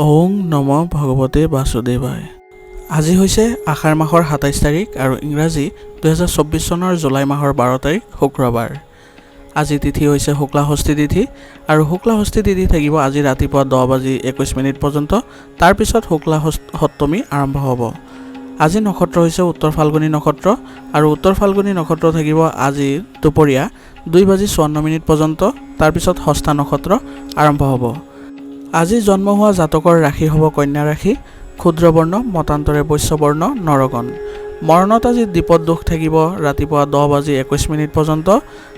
ওং নম ভগৱতে বাসুদেৱায়। আজি হৈছে আষাৰ মাহৰ ২৭ তাৰিখ আৰু ইংৰাজী ২০২৪ চনৰ জুলাই মাহৰ ১২ তাৰিখ শুক্ৰবাৰ। আজি তিথি হৈছে শুক্লা ষষ্ঠী তিথি আৰু শুক্লা ষষ্ঠী তিথি থাকিব আজি ৰাতিপুৱা 10:21 পৰ্যন্ত। তাৰপিছত শুক্লা সপ্তমী আৰম্ভ হ'ব। আজি নক্ষত্ৰ হৈছে উত্তৰ ফাল্গুনী নক্ষত্ৰ আৰু উত্তৰ ফাল্গুনী নক্ষত্ৰ থাকিব আজি দুপৰীয়া 2:54 পৰ্যন্ত। তাৰপিছত হস্তা নক্ষত্ৰ আৰম্ভ হ'ব। আজি জন্ম হোৱা জাতকৰ ৰাশি হ'ব কন্যা ৰাশি, ক্ষুদ্ৰবৰ্ণ মতান্তৰে বৈশ্যবৰ্ণ নৰগণ। মৰণত আজি দ্বিপদ দোষ থাকিব ৰাতিপুৱা 10:21 পৰ্যন্ত।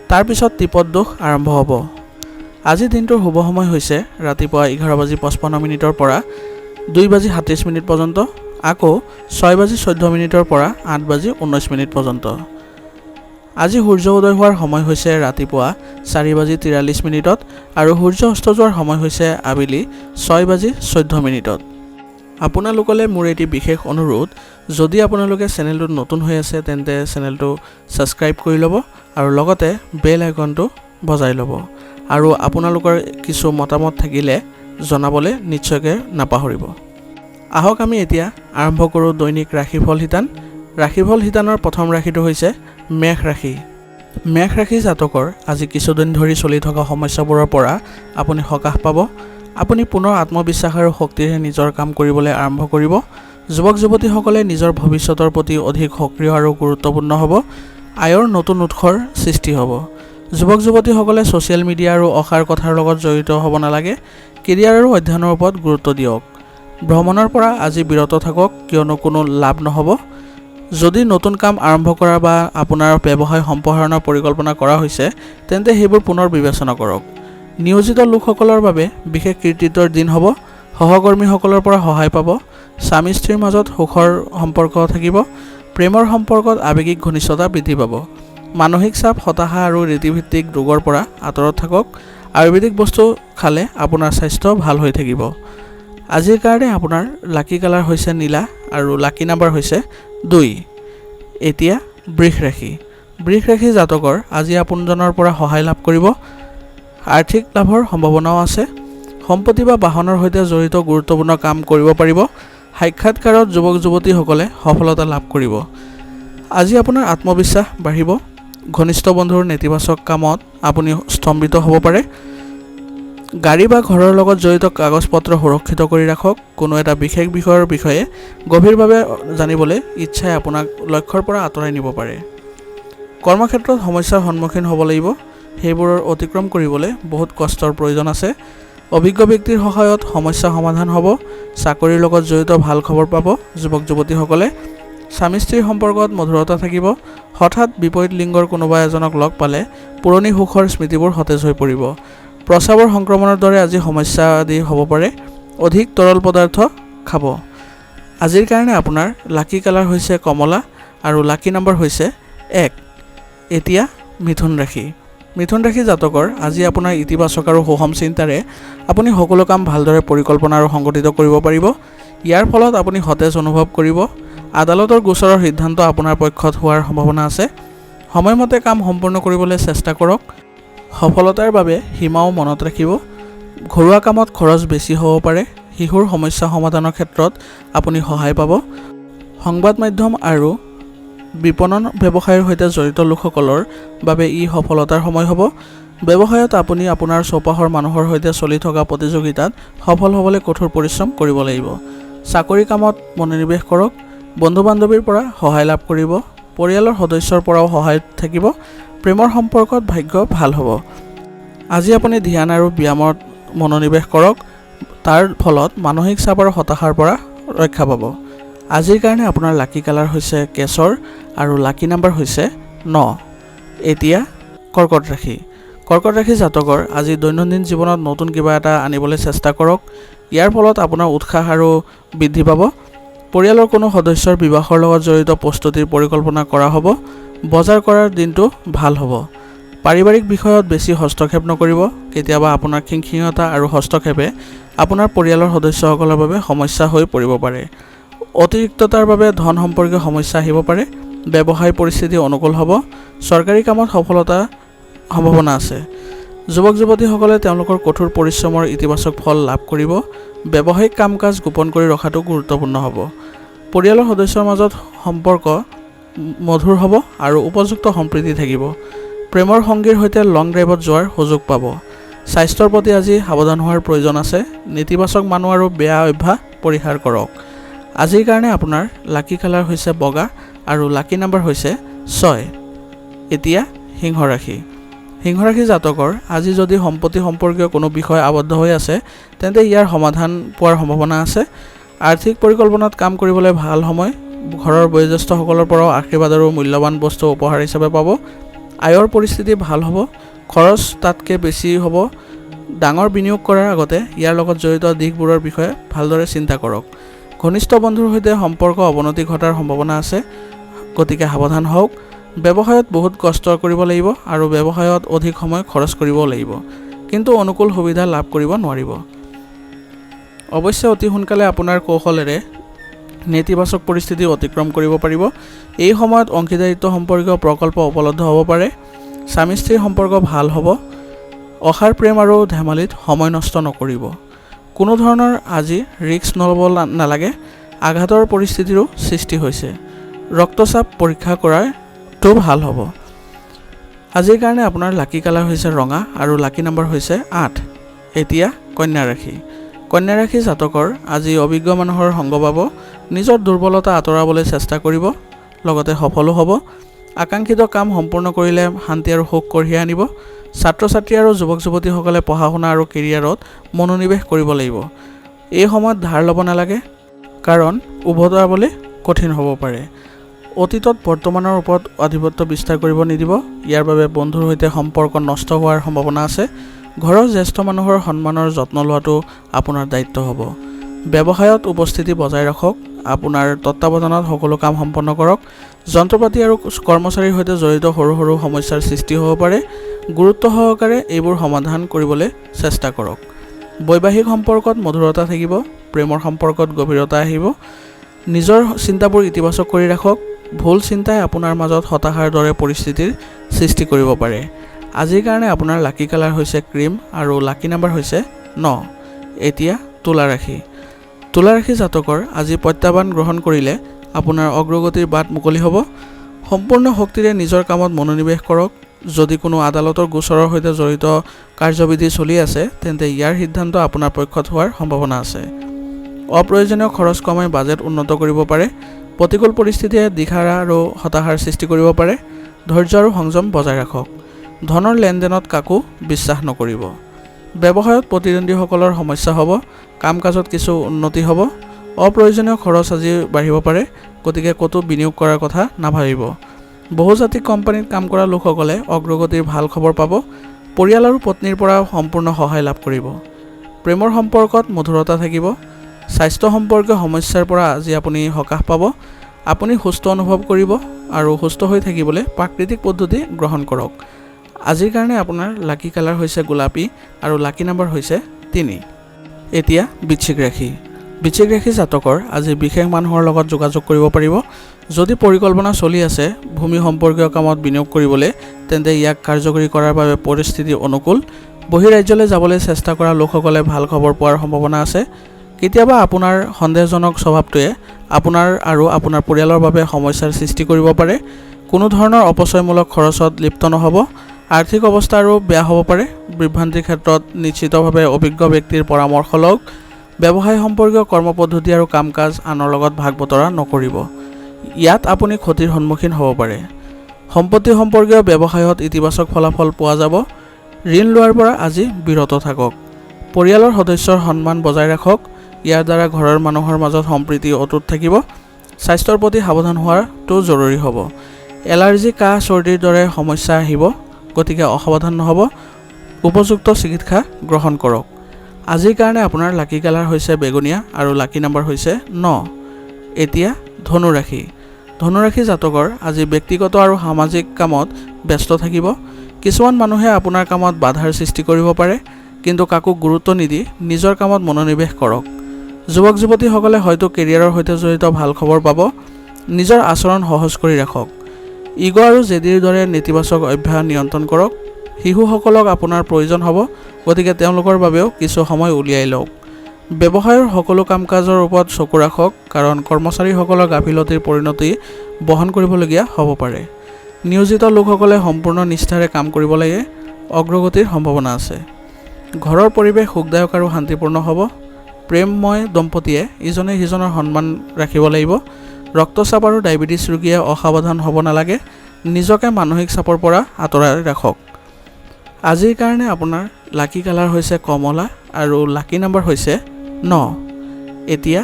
তাৰপিছত ত্ৰিপদ দোষ আৰম্ভ হ'ব। আজি দিনটোৰ শুভ সময় হৈছে ৰাতিপুৱা 11:55 পৰা 2:37 পৰ্যন্ত, আকৌ 6:14 পৰা 8:19 পৰ্যন্ত। আজি সূৰ্য উদয় হোৱাৰ সময় হৈছে ৰাতিপুৱা 4:43 আৰু সূৰ্য অস্ত যোৱাৰ সময় হৈছে আবেলি 6:14। আপোনালোকলৈ মোৰ এটি বিশেষ অনুৰোধ, যদি আপোনালোকে চেনেলটোত নতুন হৈ আছে তেন্তে চেনেলটো ছাবস্ক্ৰাইব কৰি ল'ব আৰু লগতে বেল আইকনটো বজাই ল'ব আৰু আপোনালোকৰ কিছু মতামত থাকিলে জনাবলৈ নিশ্চয়কৈ নাপাহৰিব। আহক আমি এতিয়া আৰম্ভ কৰোঁ দৈনিক ৰাশিফল শিতান। ৰাশিফল শিতানৰ প্ৰথম ৰাশিটো হৈছে মেষ ৰাশি। মেষ ৰাশি জাতকৰ আজি কিছুদিন ধৰি চলি থকা সমস্যাবোৰৰ পৰা আপুনি সকাহ পাব। আপুনি পুনৰ আত্মবিশ্বাস আৰু শক্তিৰে নিজৰ কাম কৰিবলৈ আৰম্ভ কৰিব। যুৱক যুৱতীসকলে নিজৰ ভৱিষ্যতৰ প্ৰতি অধিক সক্ৰিয় আৰু গুৰুত্বপূৰ্ণ হ'ব। আয়ৰ নতুন উৎসৰ সৃষ্টি হ'ব। যুৱক যুৱতীসকলে ছ'চিয়েল মিডিয়া আৰু অসাৰ কথাৰ লগত জড়িত হ'ব নালাগে। কেৰিয়াৰ আৰু অধ্যয়নৰ ওপৰত গুৰুত্ব দিয়ক। ভ্ৰমণৰ পৰা আজি বিৰত থাকক, কিয়নো কোনো লাভ নহ'ব। যদি নতুন কাম আৰম্ভ কৰা বা আপোনাৰ ব্যৱসায় সম্প্ৰসাৰণৰ পৰিকল্পনা কৰা হৈছে তেন্তে সেইবোৰ পুনৰ বিবেচনা কৰক। নিয়োজিত লোকসকলৰ বাবে বিশেষ কৃতিত্বৰ দিন হ'ব। সহকৰ্মীসকলৰ পৰা সহায় পাব। স্বামী স্ত্ৰীৰ মাজত সুখৰ সম্পৰ্ক থাকিব। প্ৰেমৰ সম্পৰ্কত আৱেগিক ঘনিষ্ঠতা বৃদ্ধি পাব। মানসিক চাপ, হতাশা আৰু ৰীতিভিত্তিক ৰোগৰ পৰা আঁতৰত থাকক। আয়ুৰ্বেদিক বস্তু খালে আপোনাৰ স্বাস্থ্য ভাল হৈ থাকিব। আজিৰ কাৰণে আপোনাৰ লাকি কালাৰ হৈছে নীলা আৰু লাকি নাম্বাৰ হৈছে 2। এতিয়া বৃষ ৰাশি। বৃষ ৰাশি জাতকৰ আজি আপোনজনৰ পৰা সহায় লাভ কৰিব। আৰ্থিক লাভৰ সম্ভাৱনাও আছে। সম্পত্তি বা বাহনৰ সৈতে জড়িত গুৰুত্বপূৰ্ণ কাম কৰিব পাৰিব। সাক্ষাৎকাৰত যুৱক যুৱতীসকলে সফলতা লাভ কৰিব। আজি আপোনাৰ আত্মবিশ্বাস বাঢ়িব। ঘনিষ্ঠ বন্ধুৰ নেতিবাচক কামত আপুনি স্তম্ভিত হ'ব পাৰে। গাড়ী বা ঘৰৰ লগত জড়িত কাগজ পত্ৰ সুৰক্ষিত কৰি ৰাখক। কোনো এটা বিশেষ বিষয়ৰ বিষয়ে গভীৰভাৱে জানিবলৈ ইচ্ছাই আপোনাক লক্ষ্যৰ পৰা আঁতৰাই নিব পাৰে। কৰ্মক্ষেত্ৰত সমস্যাৰ সন্মুখীন হ'ব লাগিব। সেইবোৰৰ অতিক্ৰম কৰিবলৈ বহুত কষ্টৰ প্ৰয়োজন আছে। অভিজ্ঞ ব্যক্তিৰ সহায়ত সমস্যা সমাধান হ'ব। চাকৰিৰ লগত জড়িত ভাল খবৰ পাব যুৱক যুৱতীসকলে। স্বামী স্ত্ৰীৰ সম্পৰ্কত মধুৰতা থাকিব। হঠাৎ বিপৰীত লিংগৰ কোনোবা এজনক লগ পালে পুৰণি সুখৰ স্মৃতিবোৰ সতেজ হৈ পৰিব। প্ৰস্ৰাৱৰ সংক্ৰমণৰ দৰে আজি সমস্যা আদি হ'ব পাৰে। অধিক তৰল পদাৰ্থ খাব। আজিৰ কাৰণে আপোনাৰ লাকি কালাৰ হৈছে কমলা আৰু লাকি নাম্বাৰ হৈছে 1। এতিয়া মিথুন ৰাশি। মিথুন ৰাশি জাতকৰ আজি আপোনাৰ ইতিবাচক আৰু সুষম চিন্তাৰে আপুনি সকলো কাম ভালদৰে পৰিকল্পনা আৰু সংগঠিত কৰিব পাৰিব। ইয়াৰ ফলত আপুনি সতেজ অনুভৱ কৰিব। আদালতৰ গোচৰৰ সিদ্ধান্ত আপোনাৰ পক্ষত হোৱাৰ সম্ভাৱনা আছে। সময়মতে কাম সম্পূৰ্ণ কৰিবলৈ চেষ্টা কৰক। সফলতাৰ বাবে সীমাও মনত ৰাখিব। ঘৰুৱা কামত খৰচ বেছি হ'ব পাৰে। শিশুৰ সমস্যা সমাধানৰ ক্ষেত্ৰত আপুনি সহায় পাব। সংবাদ মাধ্যম আৰু বিপণন ব্যৱসায়ৰ সৈতে জড়িত লোকসকলৰ বাবে ই সফলতাৰ সময় হ'ব। ব্যৱসায়ত আপুনি আপোনাৰ চৌপাশৰ মানুহৰ সৈতে চলি থকা প্ৰতিযোগিতাত সফল হ'বলৈ কঠোৰ পৰিশ্ৰম কৰিব লাগিব। চাকৰি কামত মনোনিৱেশ কৰক। বন্ধু বান্ধৱীৰ পৰা সহায় লাভ কৰিব। পৰিয়ালৰ সদস্যৰ পৰাও সহায় থাকিব। প্ৰেমৰ সম্পৰ্কত ভাগ্য ভাল হ'ব। আজি আপুনি ধ্যান আৰু ব্যায়ামত মনোনিৱেশ কৰক। তাৰ ফলত মানসিক চাপ আৰু হতাশাৰ পৰা ৰক্ষা পাব। আজিৰ কাৰণে আপোনাৰ লাকি কালাৰ হৈছে কেশৰ আৰু লাকি নাম্বাৰ হৈছে 9। এতিয়া কৰ্কট ৰাশি। কৰ্কট ৰাশি জাতকৰ আজি দৈনন্দিন জীৱনত নতুন কিবা এটা আনিবলৈ চেষ্টা কৰক। ইয়াৰ ফলত আপোনাৰ উৎসাহ আৰু বৃদ্ধি পাব। পৰিয়ালৰ কোনো সদস্যৰ বিবাহৰ লগত জড়িত প্ৰস্তুতিৰ পৰিকল্পনা কৰা হ'ব। বজাৰ কৰাৰ দিনটো ভাল হ'ব। পাৰিবাৰিক বিষয়ত বেছি হস্তক্ষেপ নকৰিব। কেতিয়াবা আপোনাৰ খিংখিঙতা আৰু হস্তক্ষেপে আপোনাৰ পৰিয়ালৰ সদস্যসকলৰ বাবে সমস্যা হৈ পৰিব পাৰে। অতিৰিক্ততাৰ বাবে ধন সম্পৰ্কীয় সমস্যা আহিব পাৰে। ব্যৱসায় পৰিস্থিতি অনুকূল হ'ব। চৰকাৰী কামত সফলতাৰ সম্ভাৱনা আছে। যুৱক যুৱতীসকলে তেওঁলোকৰ কঠোৰ পৰিশ্ৰমৰ ইতিবাচক ফল লাভ কৰিব। ব্যৱসায়িক কাম-কাজ গোপন কৰি ৰখাটো গুৰুত্বপূৰ্ণ হ'ব। পৰিয়ালৰ সদস্যৰ মাজত সম্পৰ্ক মধুৰ হ'ব আৰু উপযুক্ত সম্প্ৰীতি থাকিব। প্ৰেমৰ সংগীৰ সৈতে লং ড্ৰাইভত যোৱাৰ সুযোগ পাব। স্বাস্থ্যৰ প্ৰতি আজি সাৱধান হোৱাৰ প্ৰয়োজন আছে। নেতিবাচক মানুহ আৰু বেয়া অভ্যাস পৰিহাৰ কৰক। আজিৰ কাৰণে আপোনাৰ লাকি কালাৰ হৈছে বগা আৰু লাকি নাম্বাৰ হৈছে 6। এতিয়া সিংহ ৰাশি। সিংহ ৰাশি জাতকৰ আজি যদি সম্পত্তি সম্পৰ্কীয় কোনো বিষয় আবদ্ধ হৈ আছে তেন্তে ইয়াৰ সমাধান পোৱাৰ সম্ভাৱনা আছে। আৰ্থিক পৰিকল্পনাত কাম কৰিবলৈ ভাল সময়। ঘৰৰ বয়োজ্যেষ্ঠসকলৰ পৰাও আশীৰ্বাদ আৰু মূল্যৱান বস্তু উপহাৰ হিচাপে পাব। আয়ৰ পৰিস্থিতি ভাল হ'ব। খৰচ তাতকৈ বেছি হ'ব। ডাঙৰ বিনিয়োগ কৰাৰ আগতে ইয়াৰ লগত জড়িত দিশবোৰৰ বিষয়ে ভালদৰে চিন্তা কৰক। ঘনিষ্ঠ বন্ধুৰ সৈতে সম্পৰ্ক অৱনতি ঘটাৰ সম্ভাৱনা আছে, গতিকে সাৱধান হওক। ব্যৱসায়ত বহুত কষ্ট কৰিব লাগিব আৰু ব্যৱসায়ত অধিক সময় খৰচ কৰিব লাগিব, কিন্তু অনুকূল সুবিধা লাভ কৰিব নোৱাৰিব। অৱশ্যে অতি সোনকালে আপোনাৰ কৌশলেৰে নেতিবাচক পৰিস্থিতি অতিক্ৰম কৰিব পাৰিব। এই সময়ত অংশীদাৰিত্ব সম্পৰ্কীয় প্ৰকল্প উপলব্ধ হ'ব পাৰে। স্বামী স্ত্ৰীৰ সম্পৰ্ক ভাল হ'ব। অসাৰ প্ৰেম আৰু ধেমালিত সময় নষ্ট নকৰিব। কোনো ধৰণৰ আজি ৰিস্ক ল'ব নালাগে। আঘাতৰ পৰিস্থিতিৰো সৃষ্টি হৈছে। ৰক্তচাপ পৰীক্ষা কৰাটো ভাল হ'ব। আজিৰ কাৰণে আপোনাৰ লাকি কালাৰ হৈছে ৰঙা আৰু লাকি নাম্বাৰ হৈছে 8। এতিয়া কন্যা ৰাশি। কন্যা ৰাশি জাতকৰ আজি অভিজ্ঞ মানুহৰ সংগ পাব। নিজৰ দুৰ্বলতা আঁতৰাবলৈ চেষ্টা কৰিব, লগতে সফলো হ'ব। আকাংক্ষিত কাম সম্পূৰ্ণ কৰিলে শান্তি আৰু সুখ কঢ়িয়াই আনিব। ছাত্ৰ ছাত্ৰী আৰু যুৱক যুৱতীসকলে পঢ়া শুনা আৰু কেৰিয়াৰত মনোনিৱেশ কৰিব লাগিব। এই সময়ত ধাৰ ল'ব নালাগে, কাৰণ উভতাবলৈ কঠিন হ'ব পাৰে। অতীতত বৰ্তমানৰ ওপৰত আধিপত্য বিস্তাৰ কৰিব নিদিব। ইয়াৰ বাবে বন্ধুৰ সৈতে সম্পৰ্ক নষ্ট হোৱাৰ সম্ভাৱনা আছে। ঘৰৰ জ্যেষ্ঠ মানুহৰ সন্মানৰ যত্ন লোৱাটো আপোনাৰ দায়িত্ব হ'ব। ব্যৱসায়ত উপস্থিতি বজাই ৰাখক। আপোনাৰ তত্ত্বাৱধানত সকলো কাম সম্পন্ন কৰক। যন্ত্ৰপাতি আৰু কৰ্মচাৰীৰ সৈতে জড়িত সৰু সৰু সমস্যাৰ সৃষ্টি হ'ব পাৰে। গুৰুত্ব সহকাৰে এইবোৰ সমাধান কৰিবলৈ চেষ্টা কৰক। বৈবাহিক সম্পৰ্কত মধুৰতা থাকিব। প্ৰেমৰ সম্পৰ্কত গভীৰতা আহিব। নিজৰ চিন্তাবোৰ ইতিবাচক কৰি ৰাখক। ভুল চিন্তাই আপোনাৰ মাজত হতাশাৰ দৰে পৰিস্থিতিৰ সৃষ্টি কৰিব পাৰে। আজিৰ কাৰণে আপোনাৰ লাকি কালাৰ হৈছে ক্ৰীম আৰু লাকি নাম্বাৰ হৈছে 9। এতিয়া তুলা ৰাশি। তুলা ৰাশি জাতকৰ আজি প্ৰত্যাহ্বান গ্ৰহণ কৰিলে আপোনাৰ অগ্ৰগতিৰ বাট মুকলি হ'ব। সম্পূৰ্ণ শক্তিৰে নিজৰ কামত মনোনিৱেশ কৰক। যদি কোনো আদালতৰ গোচৰৰ সৈতে জড়িত কাৰ্যবিধি চলি আছে তেন্তে ইয়াৰ সিদ্ধান্ত আপোনাৰ পক্ষত হোৱাৰ সম্ভাৱনা আছে। অপ্ৰয়োজনীয় খৰচ কমাই বাজেট উন্নত কৰিব পাৰে। প্ৰতিকূল পৰিস্থিতিয়ে দিশহাৰা আৰু হতাশাৰ সৃষ্টি কৰিব পাৰে। ধৈৰ্য আৰু সংযম বজাই ৰাখক। ধনৰ লেনদেনত কাকো বিশ্বাস নকৰিব। ব্যৱসায়ত প্ৰতিদ্বন্দ্বীসকলৰ সমস্যা হ'ব। কাম কাজত কিছু উন্নতি হ'ব। অপ্ৰয়োজনীয় খৰচ আজি বাঢ়িব পাৰে, গতিকে ক'তো বিনিয়োগ কৰাৰ কথা নাভাবিব। বহুজাতিক কোম্পানীত কাম কৰা লোকসকলে অগ্ৰগতিৰ ভাল খবৰ পাব। পৰিয়াল আৰু পত্নীৰ পৰা সম্পূৰ্ণ সহায় লাভ কৰিব। প্ৰেমৰ সম্পৰ্কত মধুৰতা থাকিব। স্বাস্থ্য সম্পৰ্কীয় সমস্যাৰ পৰা আজি আপুনি সকাহ পাব। আপুনি সুস্থ অনুভৱ কৰিব আৰু সুস্থ হৈ থাকিবলৈ প্ৰাকৃতিক পদ্ধতি গ্ৰহণ কৰক। আজিৰ কাৰণে আপোনাৰ লাকি কালাৰ হৈছে গোলাপী আৰু লাকি নাম্বাৰ হৈছে 3। এতিয়া বৃশ্চিক ৰাশি। বৃশ্চিক ৰাশি জাতকৰ আজি বিশেষ মানুহৰ লগত যোগাযোগ কৰিব পাৰিব। যদি পৰিকল্পনা চলি আছে ভূমি সম্পৰ্কীয় কামত বিনিয়োগ কৰিবলৈ, তেন্তে ইয়াক কাৰ্যকৰী কৰাৰ বাবে পৰিস্থিতি অনুকূল। বহিৰাজ্যলৈ যাবলৈ চেষ্টা কৰা লোকসকলে ভাল খবৰ পোৱাৰ সম্ভাৱনা আছে। কেতিয়াবা আপোনাৰ সন্দেহজনক স্বভাৱটোৱে আপোনাৰ আৰু আপোনাৰ পৰিয়ালৰ বাবে সমস্যাৰ সৃষ্টি কৰিব পাৰে। কোনো ধৰণৰ অপচয়মূলক খৰচত লিপ্ত নহ'ব। আৰ্থিক অৱস্থা আৰু বেয়া হ'ব পাৰে। বিভ্ৰান্তিৰ ক্ষেত্ৰত নিশ্চিতভাৱে অভিজ্ঞ ব্যক্তিৰ পৰামৰ্শ লওক। ব্যৱসায় সম্পৰ্কীয় কৰ্মপদ্ধতি আৰু কাম কাজ আনৰ লগত ভাগ বতৰা নকৰিব। ইয়াত আপুনি ক্ষতিৰ সন্মুখীন হ'ব পাৰে। সম্পত্তি সম্পৰ্কীয় ব্যৱসায়ত ইতিবাচক ফলাফল পোৱা যাব। ঋণ লোৱাৰ পৰা আজি বিৰত থাকক। পৰিয়ালৰ সদস্যৰ সন্মান বজাই ৰাখক। ইয়াৰ দ্বাৰা ঘৰৰ মানুহৰ মাজত সম্প্ৰীতি অটুট থাকিব। স্বাস্থ্যৰ প্ৰতি সাৱধান হোৱাটো জৰুৰী হ'ব। এলাৰ্জি, কাহ, চৰ্দিৰ দৰে সমস্যা আহিব, গতিকে অসাৱধান নহ'ব। উপযুক্ত চিকিৎসা গ্ৰহণ কৰক। আজিৰ কাৰণে আপোনাৰ লাকি কালাৰ হৈছে বেগুনীয়া আৰু লাকি নাম্বাৰ হৈছে 9। এতিয়া ধনু ৰাশি। ধনু ৰাশি জাতকৰ আজি ব্যক্তিগত আৰু সামাজিক কামত ব্যস্ত থাকিব। কিছুমান মানুহে আপোনাৰ কামত বাধাৰ সৃষ্টি কৰিব পাৰে, কিন্তু কাকো গুৰুত্ব নিদি নিজৰ কামত মনোনিৱেশ কৰক। যুৱক যুৱতীসকলে হয়তো কেৰিয়াৰৰ সৈতে জড়িত ভাল খবৰ পাব। নিজৰ আচৰণ সহজ কৰি ৰাখক। ইগ' আৰু জেদিৰ দৰে নেতিবাচক অভ্যাস নিয়ন্ত্ৰণ কৰক। শিশুসকলক আপোনাৰ প্ৰয়োজন হ'ব, গতিকে তেওঁলোকৰ বাবেও কিছু সময় উলিয়াই লওক। ব্যৱসায়ৰ সকলো কাম-কাজৰ ওপৰত চকু ৰাখক কাৰণ কৰ্মচাৰীসকলৰ গাফিলতিৰ পৰিণতি বহন কৰিবলগীয়া হ'ব পাৰে। নিয়োজিত লোকসকলে সম্পূৰ্ণ নিষ্ঠাৰে কাম কৰিব লাগে, অগ্ৰগতিৰ সম্ভাৱনা আছে। ঘৰৰ পৰিৱেশ সুখদায়ক আৰু শান্তিপূৰ্ণ হ'ব। প্ৰেমময় দম্পতীয়ে ইজনে সিজনৰ সন্মান ৰাখিব লাগিব। ৰক্তচাপ আৰু ডায়েবেটিছ ৰোগীয়ে অসাৱধান হ'ব নালাগে। নিজকে মানসিক চাপৰ পৰা আঁতৰাই ৰাখক। আজিৰ কাৰণে আপোনাৰ লাকি কালাৰ হৈছে কমলা আৰু লাকি নাম্বাৰ হৈছে 9। এতিয়া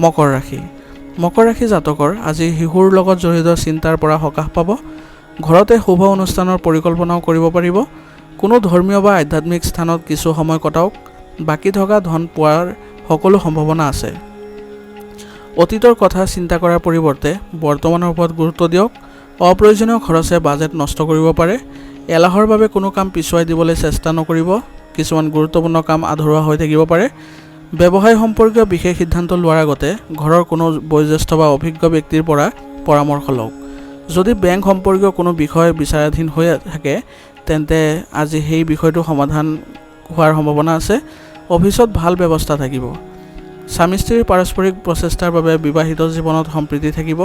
মকৰ ৰাশি। মকৰ ৰাশি জাতকৰ আজি শিশুৰ লগত জড়িত চিন্তাৰ পৰা সকাহ পাব। ঘৰতে শুভ অনুষ্ঠানৰ পৰিকল্পনাও কৰিব পাৰিব। কোনো ধৰ্মীয় বা আধ্যাত্মিক স্থানত কিছু সময় কটাওক। বাকী থকা ধন পোৱাৰ সকলো সম্ভাৱনা আছে। অতীতৰ কথা চিন্তা কৰাৰ পৰিৱৰ্তে বৰ্তমানৰ ওপৰত গুৰুত্ব দিয়ক। অপ্ৰয়োজনীয় খৰচে বাজেট নষ্ট কৰিব পাৰে। এলাহৰ বাবে কোনো কাম পিছুৱাই দিবলৈ চেষ্টা নকৰিব। কিছুমান গুৰুত্বপূৰ্ণ কাম আধৰুৱা হৈ থাকিব পাৰে। ব্যৱসায় সম্পৰ্কীয় বিশেষ সিদ্ধান্ত লোৱাৰ আগতে ঘৰৰ কোনো বয়োজ্যেষ্ঠ বা অভিজ্ঞ ব্যক্তিৰ পৰা পৰামৰ্শ লওক। যদি বেংক সম্পৰ্কীয় কোনো বিষয় বিচাৰাধীন হৈ থাকে তেন্তে আজি সেই বিষয়টো সমাধান হোৱাৰ সম্ভাৱনা আছে। অফিচত ভাল ব্যৱস্থা থাকিব। স্বামী স্ত্ৰীৰ পাৰস্পৰিক প্ৰচেষ্টাৰ বাবে বিবাহিত জীৱনত সম্প্ৰীতি থাকিব।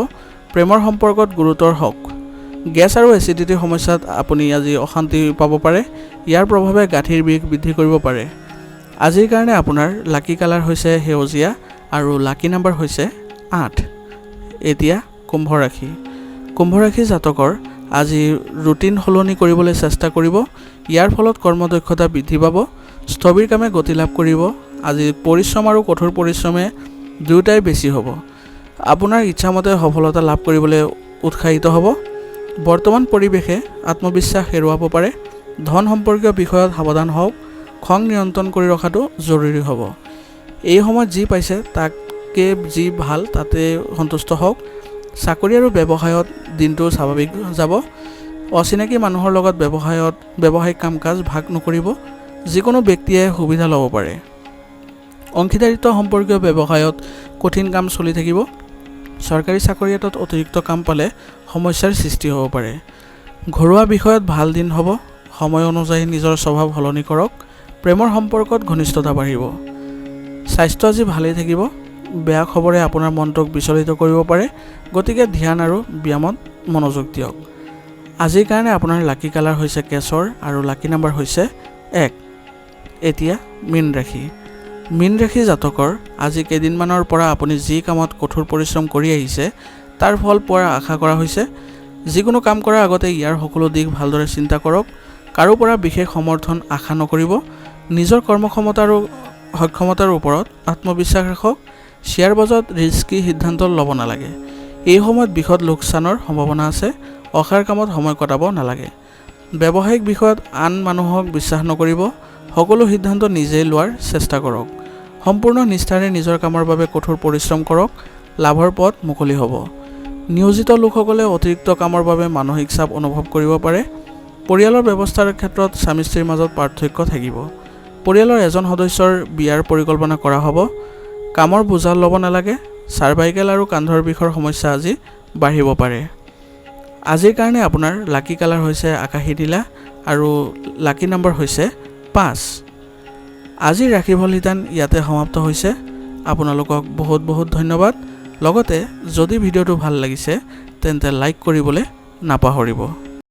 প্ৰেমৰ সম্পৰ্কত গুৰুতৰ হওক। গেছ আৰু এচিডিটিৰ সমস্যাত আপুনি আজি অশান্তি পাব পাৰে। ইয়াৰ প্ৰভাৱে গাঁঠিৰ বিষ বৃদ্ধি কৰিব পাৰে। আজিৰ কাৰণে আপোনাৰ লাকি কালাৰ হৈছে সেউজীয়া আৰু লাকি নাম্বাৰ হৈছে 8। এতিয়া কুম্ভ ৰাশি। কুম্ভ ৰাশি জাতকৰ আজি ৰুটিন সলনি কৰিবলৈ চেষ্টা কৰিব। ইয়াৰ ফলত কৰ্মদক্ষতা বৃদ্ধি পাব। স্থবিৰ কামে গতি লাভ কৰিব। আজি পৰিশ্ৰম আৰু কঠোৰ পৰিশ্ৰমে দুয়োটাই বেছি হ'ব। আপোনাৰ ইচ্ছামতে সফলতা লাভ কৰিবলৈ উৎসাহিত হ'ব। বৰ্তমান পৰিৱেশে আত্মবিশ্বাস হেৰুৱাব পাৰে। ধন সম্পৰ্কীয় বিষয়ত সাৱধান হওক। খং নিয়ন্ত্ৰণ কৰি ৰখাটো জৰুৰী হ'ব। এই সময়ত যি পাইছে তাকে যি ভাল তাতে সন্তুষ্ট হওক। চাকৰি আৰু ব্যৱসায়ত দিনটো স্বাভাৱিক যাব। অচিনাকি মানুহৰ লগত ব্যৱসায়িক কাম কাজ ভাগ নকৰিব। যিকোনো ব্যক্তিয়ে সুবিধা ল'ব পাৰে। অংশীদাৰিত্ব সম্পৰ্কীয় ব্যৱসায়ত কঠিন কাম চলি থাকিব। চৰকাৰী চাকৰি এটাত অতিৰিক্ত কাম পালে সমস্যাৰ সৃষ্টি হ'ব পাৰে। ঘৰুৱা বিষয়ত ভাল দিন হ'ব। সময় অনুযায়ী নিজৰ স্বভাৱ সলনি কৰক। প্ৰেমৰ সম্পৰ্কত ঘনিষ্ঠতা বাঢ়িব। স্বাস্থ্য আজি ভালেই থাকিব। বেয়া খবৰে আপোনাৰ মনটোক বিচলিত কৰিব পাৰে। গতিকে ধ্যান আৰু ব্যায়ামত মনোযোগ দিয়ক। আজিৰ কাৰণে আপোনাৰ লাকি কালাৰ হৈছে কেশৰ আৰু লাকি নাম্বাৰ হৈছে 1। এতিয়া মীন ৰাশি। মীন ৰাশি জাতকৰ আজি কেইদিনমানৰ পৰা আপুনি যি কামত কঠোৰ পৰিশ্ৰম কৰি আহিছে তাৰ ফল পোৱাৰ আশা কৰা হৈছে। যিকোনো কাম কৰাৰ আগতে ইয়াৰ সকলো দিশ ভালদৰে চিন্তা কৰক। কাৰো পৰা বিশেষ সমৰ্থন আশা নকৰিব। নিজৰ কৰ্মক্ষমতা আৰু সক্ষমতাৰ ওপৰত আত্মবিশ্বাস ৰাখক। শ্বেয়াৰ বজাৰত ৰিস্কি সিদ্ধান্ত ল'ব নালাগে। এই সময়ত বৃহৎ লোকচানৰ সম্ভাৱনা আছে। অসাৰ কামত সময় কটাব নালাগে। ব্যৱসায়িক বিষয়ত আন মানুহক বিশ্বাস নকৰিব। সকলো সিদ্ধান্ত নিজেই লোৱাৰ চেষ্টা কৰক। সম্পূৰ্ণ নিষ্ঠাৰে নিজৰ কামৰ বাবে কঠোৰ পৰিশ্ৰম কৰক। লাভৰ পথ মুকলি হ'ব। নিয়োজিত লোকসকলে অতিৰিক্ত কামৰ বাবে মানসিক চাপ অনুভৱ কৰিব পাৰে। পৰিয়ালৰ ব্যৱস্থাৰ ক্ষেত্ৰত স্বামী স্ত্ৰীৰ মাজত পাৰ্থক্য থাকিব। পৰিয়ালৰ এজন সদস্যৰ বিয়াৰ পৰিকল্পনা কৰা হ'ব। কামৰ বোজা ল'ব নালাগে। চাৰ্ভাইকেল আৰু কান্ধৰ বিষৰ সমস্যা আজি বাঢ়িব পাৰে। আজিৰ কাৰণে আপোনাৰ লাকি কালাৰ হৈছে আকাশী নীলা আৰু লাকি নাম্বাৰ হৈছে 5। আজিৰ ৰাশিফল শিতান ইয়াতে সমাপ্ত হৈছে। আপোনালোকক বহুত বহুত ধন্যবাদ। লগতে যদি ভিডিঅ'টো ভাল লাগিছে তেন্তে লাইক কৰিবলৈ নাপাহৰিব।